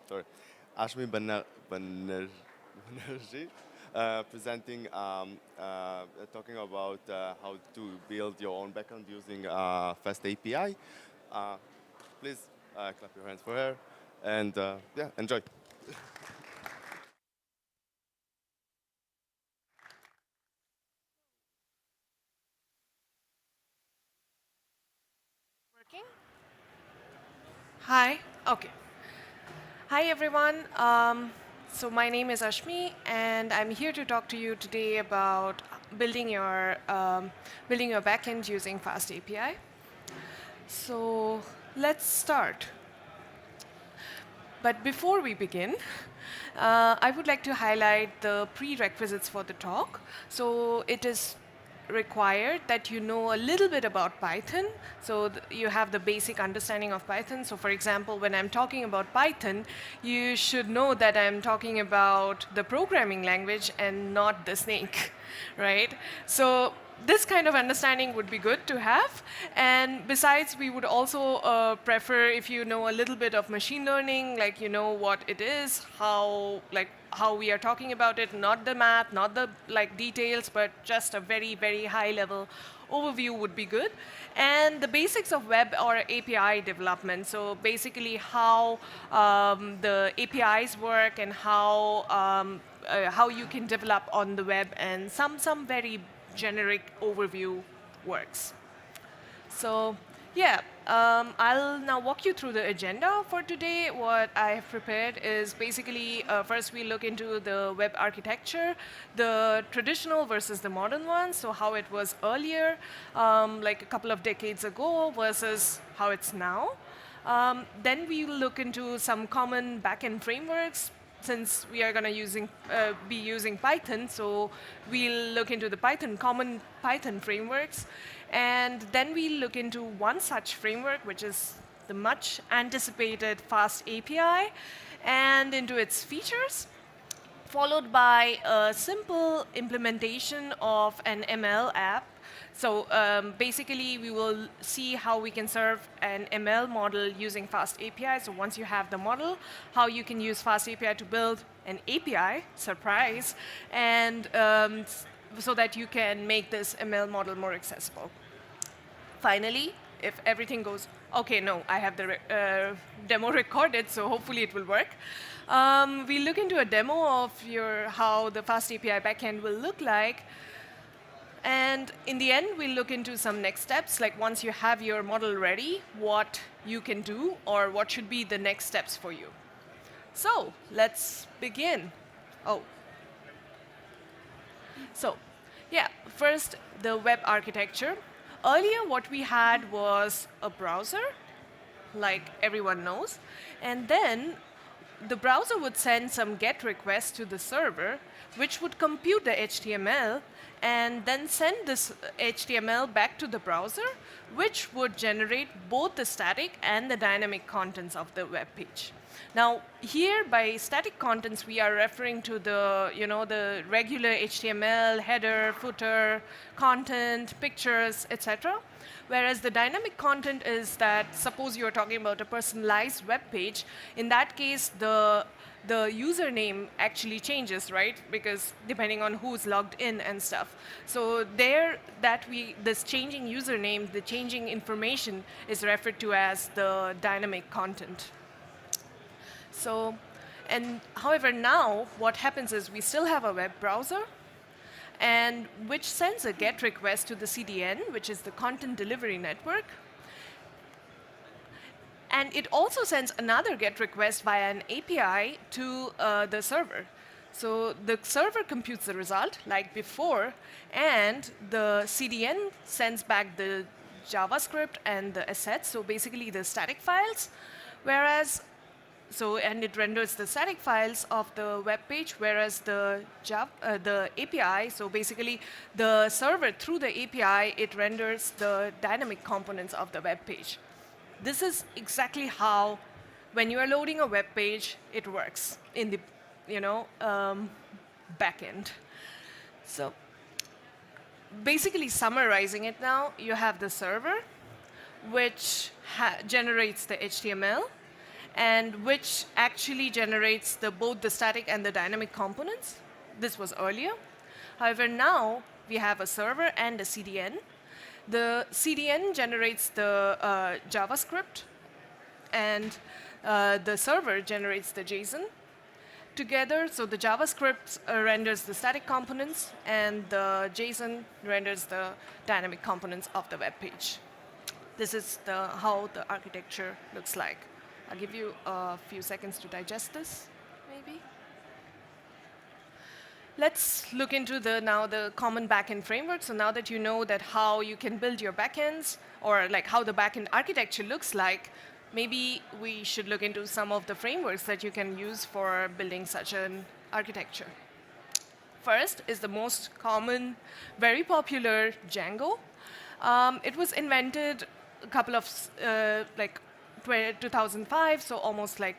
sorry, Ashmi Banerjee, presenting, talking about how to build your own backend using FastAPI. Uh, please clap your hands for her, and yeah, enjoy. Working? Hi. Okay. Hi, everyone. So my name is Ashmi, and I'm here to talk to you today about building your backend using FastAPI. So let's start. But before we begin, I would like to highlight the prerequisites for the talk. So it is required that you know a little bit about Python. So you have the basic understanding of Python. So for example, when I'm talking about Python, you should know that I'm talking about the programming language and not the snake, right? So this kind of understanding would be good to have. And besides, we would also prefer if you know a little bit of machine learning, like you know what it is, how we are talking about it, not the math, not the details, but just a very, very high level overview would be good. And the basics of web or API development. So basically how the APIs work and how you can develop on the web, and some very generic overview works. So yeah, I'll now walk you through the agenda for today. What I have prepared is basically first we look into the web architecture, the traditional versus the modern one, so how it was earlier, like a couple of decades ago versus how it's now. Then we will look into some common backend frameworks, since we are going to be using Python, so we'll look into the common Python frameworks, and then we'll look into one such framework, which is the much anticipated Fast API, and into its features, followed by a simple implementation of an ML app. So basically, we will see how we can serve an ML model using Fast API. So once you have the model, how you can use Fast API to build an API, surprise, and so that you can make this ML model more accessible. Finally, if everything goes okay, no, I have the demo recorded, so hopefully it will work. We look into a demo of how the Fast API backend will look like. And in the end, we'll look into some next steps, like once you have your model ready, what you can do or what should be the next steps for you. So let's begin. Oh, so yeah, first, the web architecture. Earlier, what we had was a browser, like everyone knows. And then the browser would send some GET requests to the server, which would compute the HTML and then send this HTML back to the browser, which would generate both the static and the dynamic contents of the web page. Now, here by static contents, we are referring to the regular HTML, header, footer, content, pictures, etc. Whereas the dynamic content is that, suppose you're talking about a personalized web page, in that case, the username actually changes, right? Because depending on who's logged in and stuff. So this changing username, the changing information is referred to as the dynamic content. So, and however, now what happens is we still have a web browser, and which sends a GET request to the CDN, which is the Content Delivery Network. And it also sends another GET request via an API to the server. So the server computes the result, like before, and the CDN sends back the JavaScript and the assets, so basically the static files, whereas and it renders the static files of the web page, whereas the API, so basically the server through the API, it renders the dynamic components of the web page. This is exactly how, when you are loading a web page, it works in the backend. So basically summarizing it now, you have the server, which generates the HTML, and which actually generates both the static and the dynamic components. This was earlier. However, now we have a server and a CDN. The CDN generates the JavaScript, and the server generates the JSON together. So the JavaScript renders the static components, and the JSON renders the dynamic components of the web page. This is how the architecture looks like. I'll give you a few seconds to digest this, maybe. Let's look into now the common backend framework. So now that you know that how you can build your backends, or like how the backend architecture looks like, maybe we should look into some of the frameworks that you can use for building such an architecture. First is the most common, very popular Django. It was invented a couple of, 2005, so almost like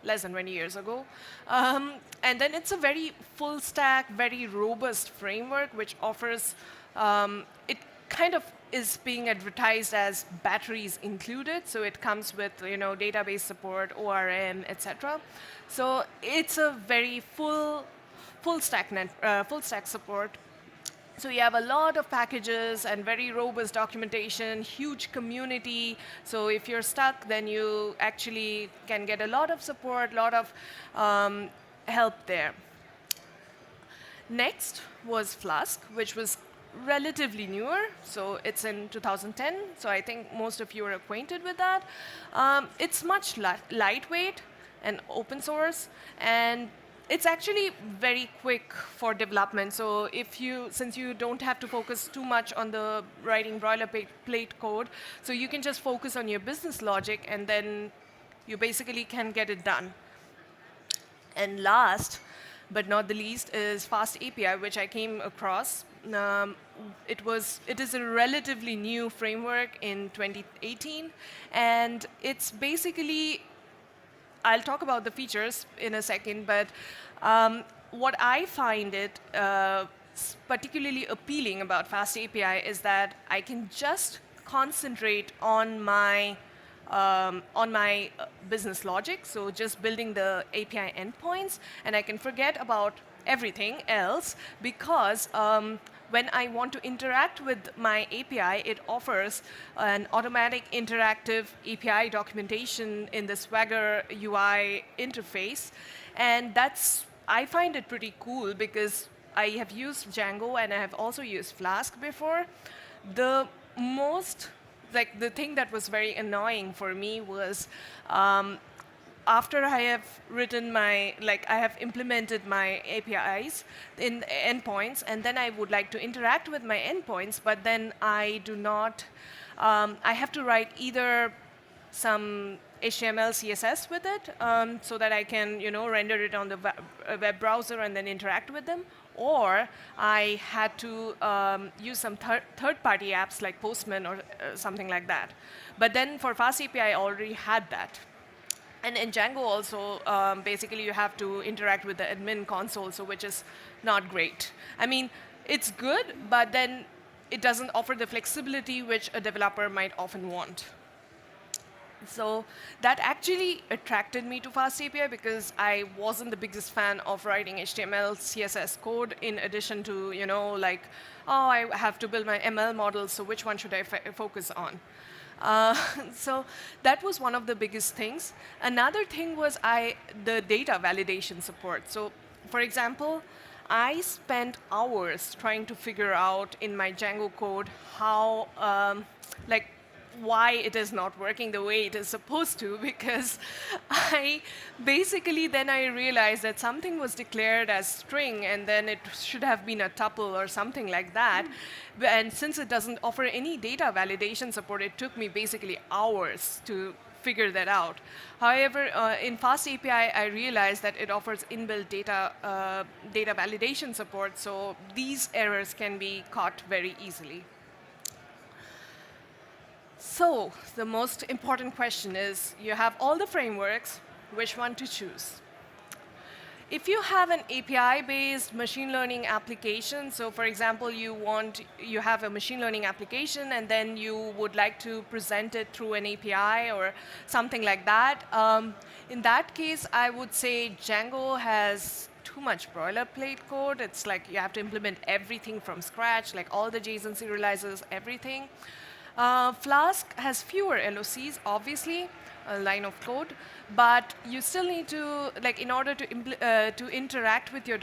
less than 20 years ago. And then it's a very full stack, very robust framework which offers, it kind of is being advertised as batteries included. So it comes with database support, ORM, etc. So it's a very full stack support. So you have a lot of packages and very robust documentation, huge community. So if you're stuck, then you actually can get a lot of support, a lot of help there. Next was Flask, which was relatively newer. So it's in 2010. So I think most of you are acquainted with that. It's much lightweight and open source, and it's actually very quick for development. So since you don't have to focus too much on the writing boilerplate code, so you can just focus on your business logic, and then you basically can get it done. And last but not the least is FastAPI, which I came across. It is a relatively new framework in 2018, and it's basically, I'll talk about the features in a second, but what I find it particularly appealing about FastAPI is that I can just concentrate on my business logic, so just building the API endpoints, and I can forget about everything else, because when I want to interact with my API, it offers an automatic interactive API documentation in the Swagger UI interface. And I find it pretty cool, because I have used Django and I have also used Flask before. The thing that was very annoying for me was after I have I have implemented my APIs in endpoints, and then I would like to interact with my endpoints, but then I do not, I have to write either some HTML, CSS with it, so that I can, render it on the web browser and then interact with them, or I had to use some third-party apps like Postman or something like that. But then for FastAPI, I already had that. And in Django also, basically you have to interact with the admin console, so which is not great. I mean, it's good, but then it doesn't offer the flexibility which a developer might often want. So that actually attracted me to FastAPI, because I wasn't the biggest fan of writing HTML, CSS code in addition to, I have to build my ML model, so which one should I focus on? So that was one of the biggest things. Another thing was the data validation support. So for example, I spent hours trying to figure out in my Django code how, why it is not working the way it is supposed to, because then I realized that something was declared as string, and then it should have been a tuple or something like that. And since it doesn't offer any data validation support, it took me basically hours to figure that out. However, in FastAPI, I realized that it offers inbuilt data validation support, so these errors can be caught very easily. So the most important question is, you have all the frameworks, which one to choose? If you have an API-based machine learning application, so for example, you have a machine learning application and then you would like to present it through an API or something like that, in that case, I would say Django has too much boilerplate code. It's like you have to implement everything from scratch, like all the JSON serializers, everything. Flask has fewer LOCs, obviously, a line of code, but you still need to, like, in order to interact with your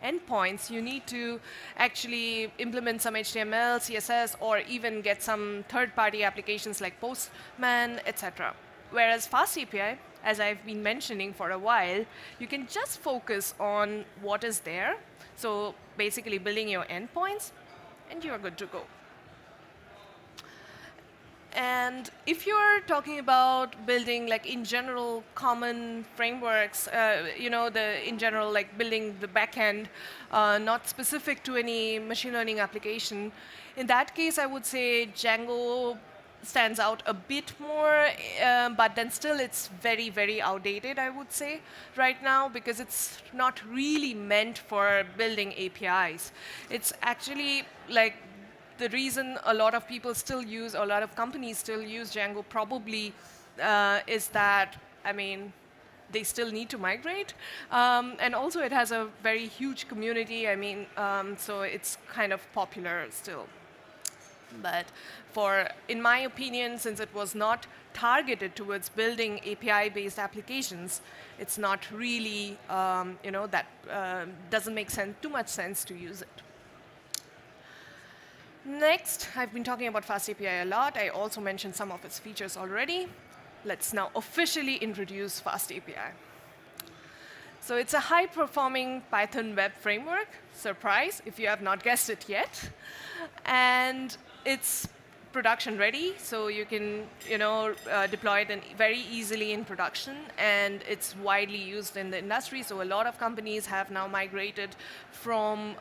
endpoints, you need to actually implement some HTML, CSS, or even get some third-party applications like Postman, etc. Whereas FastAPI, as I've been mentioning for a while, you can just focus on what is there. So basically building your endpoints, and you're good to go. And if you're talking about building, like, in general, common frameworks, in general, like building the backend, not specific to any machine learning application, in that case, I would say Django stands out a bit more, but then still it's very, very outdated, I would say, right now, because it's not really meant for building APIs. It's actually, like, the reason a lot of people still use, a lot of companies still use Django probably is that, I mean, they still need to migrate. And also it has a very huge community, I mean, so it's kind of popular still. But in my opinion, since it was not targeted towards building API-based applications, it's not really, that doesn't make too much sense to use it. Next, I've been talking about FastAPI a lot. I also mentioned some of its features already. Let's now officially introduce FastAPI. So it's a high-performing Python web framework. Surprise, if you have not guessed it yet. And it's production ready, so you can deploy it very easily in production, and it's widely used in the industry. So a lot of companies have now migrated from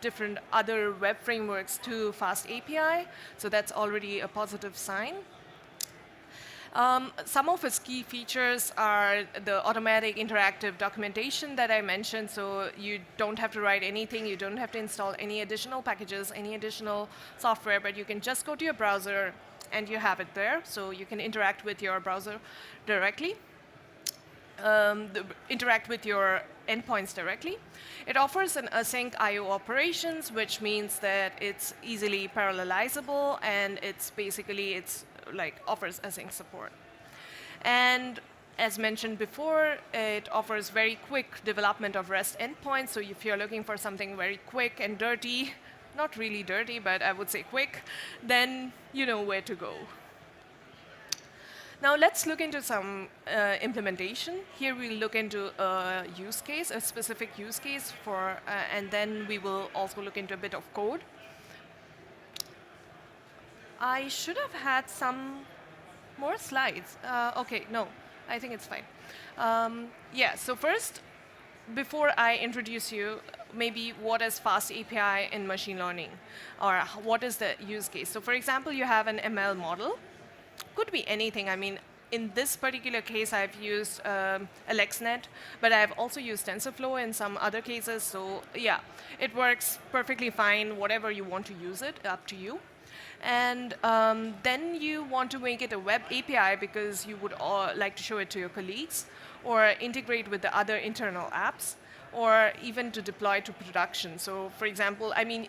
different other web frameworks to FastAPI, so that's already a positive sign. Some of its key features are the automatic interactive documentation that I mentioned, so you don't have to write anything, you don't have to install any additional packages, any additional software, but you can just go to your browser and you have it there, so you can interact with your browser directly, interact with your endpoints directly. It offers an async I/O operations, which means that it's easily parallelizable, and it's offers async support. And as mentioned before, it offers very quick development of REST endpoints. So if you're looking for something very quick and dirty, not really dirty, but I would say quick, then you know where to go. Now let's look into some implementation. Here we'll look into a use case, a specific use case and then we will also look into a bit of code. I should have had some more slides. OK, no, I think it's fine. Yeah, so first, before I introduce you, maybe what is FastAPI in machine learning? Or what is the use case? So for example, you have an ML model. Could be anything. I mean, in this particular case, I've used AlexNet, but I've also used TensorFlow in some other cases. So yeah, it works perfectly fine. Whatever you want to use it, up to you. And then you want to make it a web API because you would like to show it to your colleagues, or integrate with the other internal apps, or even to deploy to production. So for example, I mean,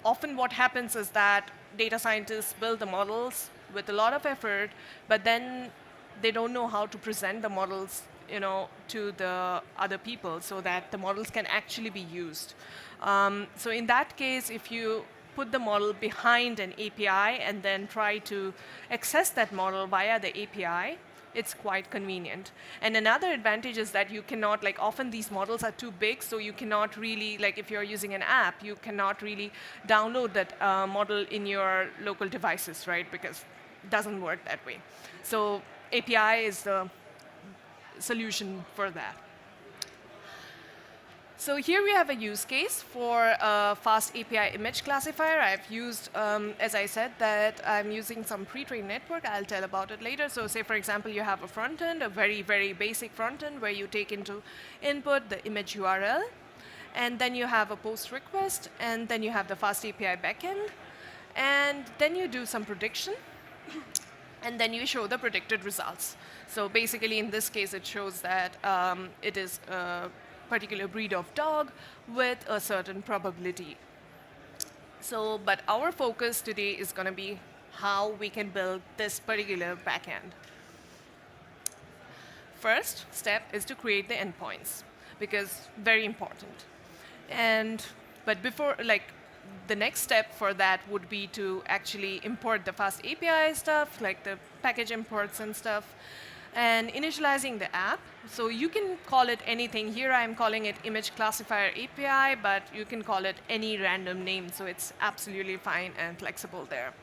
often what happens is that data scientists build the models with a lot of effort, but then they don't know how to present the models to the other people so that the models can actually be used. So in that case, if you put the model behind an API and then try to access that model via the API, it's quite convenient. And another advantage is that you cannot, like, often these models are too big, so you cannot really, like, if you're using an app, you cannot really download that model in your local devices, right? Because it doesn't work that way. So API is the solution for that. So here we have a use case for a FastAPI image classifier. I've used, as I said, that I'm using some pre-trained network. I'll tell about it later. So say, for example, you have a front end, a very, very basic front end where you take into input the image URL. And then you have a post request. And then you have the FastAPI backend. And then you do some prediction. And then you show the predicted results. So basically, in this case, it shows that it is a particular breed of dog with a certain probability. So, but our focus today is going to be how we can build this particular backend. First step is to create the endpoints, because very important. But before, the next step for that would be to actually import the FastAPI stuff, like the package imports and stuff, and initializing the app. So you can call it anything. Here I'm calling it image classifier API, but you can call it any random name, so it's absolutely fine and flexible there.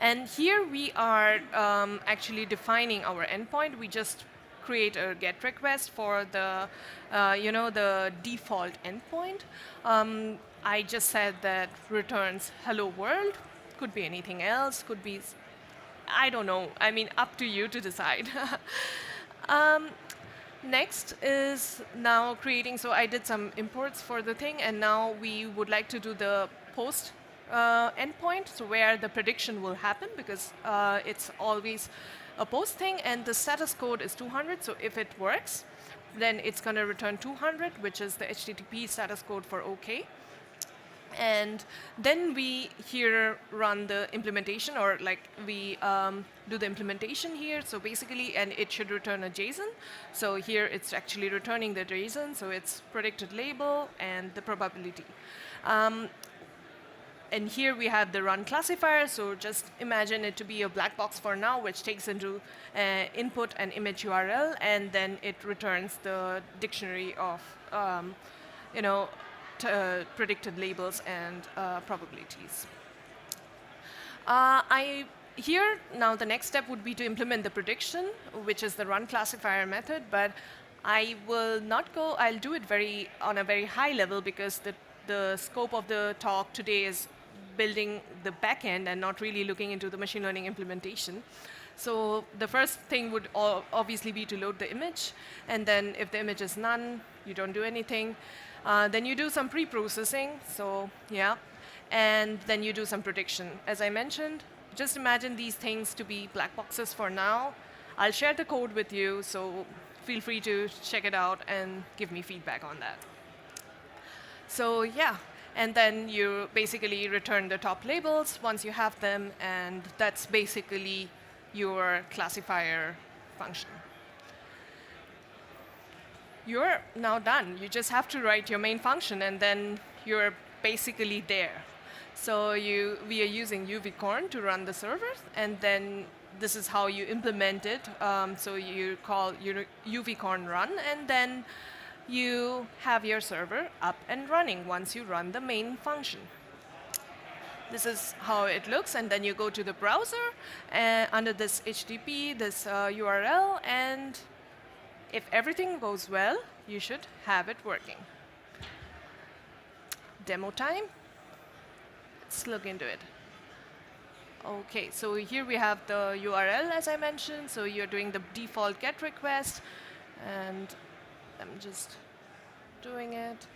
And here we are actually defining our endpoint. We just create a GET request for the, the default endpoint. I just said that returns hello world. Could be anything else. Could be, I don't know. I mean, up to you to decide. Next is now creating. So I did some imports for the thing, and now we would like to do the post endpoint, so where the prediction will happen, because it's always a post thing, and the status code is 200. So if it works, then it's going to return 200, which is the HTTP status code for OK. And then we here run the implementation, or we do the implementation here. So basically, and it should return a JSON. So here it's actually returning the JSON. So it's predicted label and the probability. And here we have the run classifier. So just imagine it to be a black box for now, which takes into input an image URL, and then it returns the dictionary of predicted labels and probabilities. Here, now the next step would be to implement the prediction, which is the run classifier method, but I will not go, I'll do it on a very high level, because the scope of the talk today is building the backend and not really looking into the machine learning implementation. So the first thing would obviously be to load the image, and then if the image is none, you don't do anything. Then you do some pre-processing, so yeah, and then you do some prediction. As I mentioned, just imagine these things to be black boxes for now. I'll share the code with you, so feel free to check it out and give me feedback on that. So yeah, and then you basically return the top labels once you have them, and that's basically your classifier function. You're now done. You just have to write your main function, and then you're basically there. So we are using UVcorn to run the servers, and then this is how you implement it. So you call your UVcorn run, and then you have your server up and running once you run the main function. This is how it looks, and then you go to the browser under this HTTP, this URL, and if everything goes well, you should have it working. Demo time. Let's look into it. OK, so here we have the URL, as I mentioned. So you're doing the default GET request, and I'm just doing it.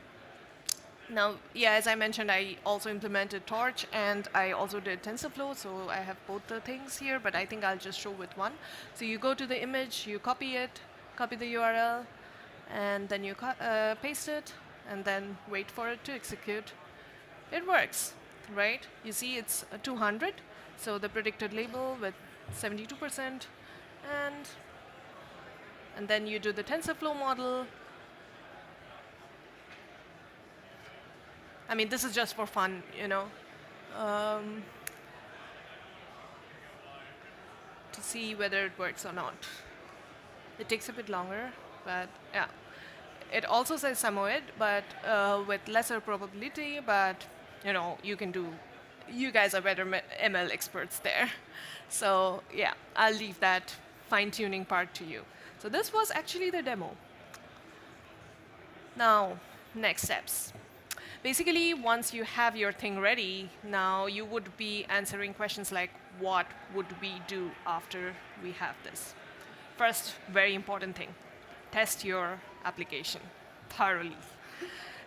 Now, yeah, as I mentioned, I also implemented Torch, and I also did TensorFlow, so I have both the things here, but I think I'll just show with one. So you go to the image, you copy it, copy the URL, and then you paste it, and then wait for it to execute. It works, right? You see it's 200, so the predicted label with 72%, and then you do the TensorFlow model. I mean, this is just for fun, to see whether it works or not. It takes a bit longer, but yeah. It also says Samoyed, but with lesser probability, but you guys are better ML experts there. So yeah, I'll leave that fine-tuning part to you. So this was actually the demo. Now, next steps. Basically, once you have your thing ready, now you would be answering questions like, what would we do after we have this? First, very important thing, test your application thoroughly.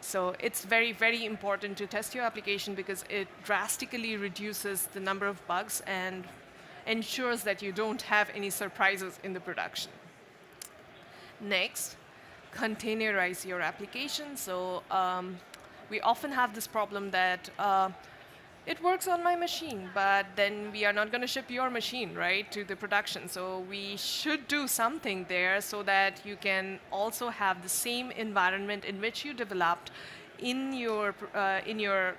So it's very, very important to test your application because it drastically reduces the number of bugs and ensures that you don't have any surprises in the production. Next, containerize your application. So we often have this problem that it works on my machine, but then we are not going to ship your machine, right, to the production. So we should do something there so that you can also have the same environment in which you developed in your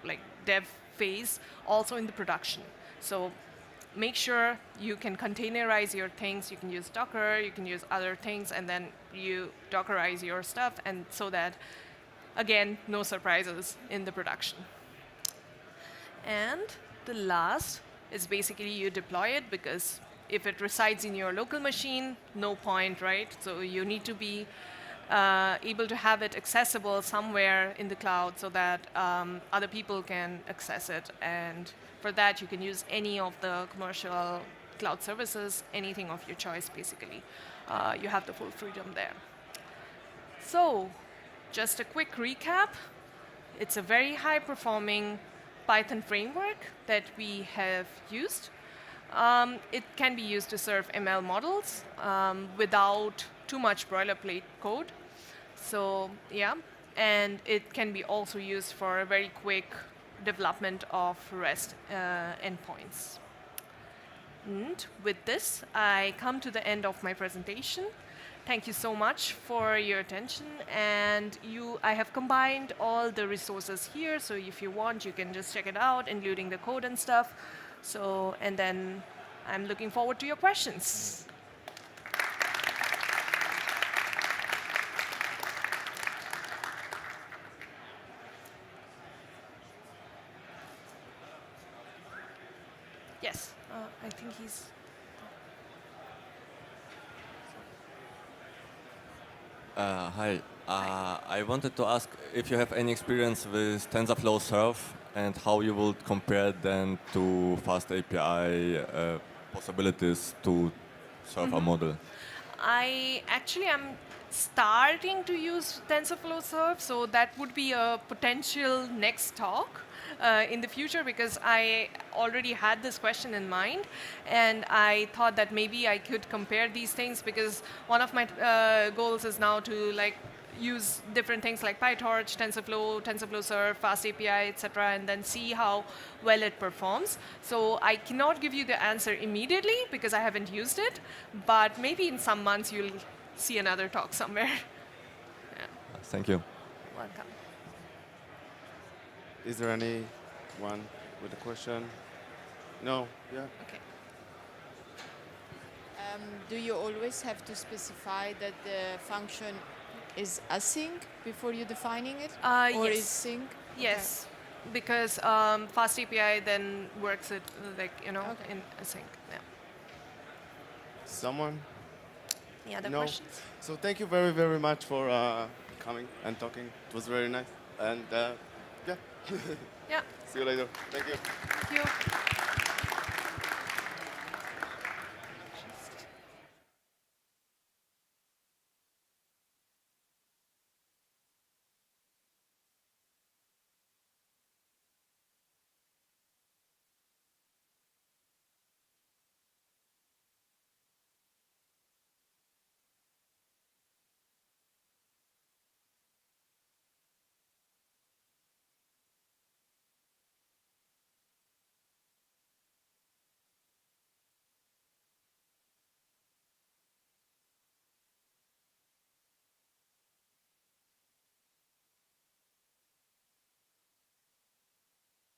like dev phase, also in the production. So make sure you can containerize your things. You can use Docker, you can use other things, and then you Dockerize your stuff, and so that, again, no surprises in the production. And the last is basically you deploy it, because if it resides in your local machine, no point, right? So you need to be able to have it accessible somewhere in the cloud so that other people can access it. And for that, you can use any of the commercial cloud services, anything of your choice, basically. You have the full freedom there. So just a quick recap. It's a very high-performing Python framework that we have used. It can be used to serve ML models without too much boilerplate code. So yeah, and it can be also used for a very quick development of REST endpoints. And with this, I come to the end of my presentation. Thank you so much for your attention. And I have combined all the resources here, so if you want, you can just check it out, including the code and stuff. So, and then I'm looking forward to your questions. Yes, I think he's... Hi. I wanted to ask if you have any experience with TensorFlow Serve and how you would compare them to FastAPI possibilities to serve a model. I actually am starting to use TensorFlow Serve, so that would be a potential next talk in the future, because I already had this question in mind, and I thought that maybe I could compare these things, because one of my goals is now to use different things like PyTorch, TensorFlow, TensorFlow Serve, FastAPI, etc., and then see how well it performs. So I cannot give you the answer immediately because I haven't used it, but maybe in some months you'll see another talk somewhere. Yeah. Thank you. Welcome. Is there anyone with a question? No? Yeah? Okay. Do you always have to specify that the function is async before you're defining it? Or yes. is sync? Yes, because FastAPI then works it in async. Yeah. Someone? Any other No. questions? So thank you very, very much for coming and talking. It was very nice. And yeah. Yeah. See you later. Thank you. Thank you.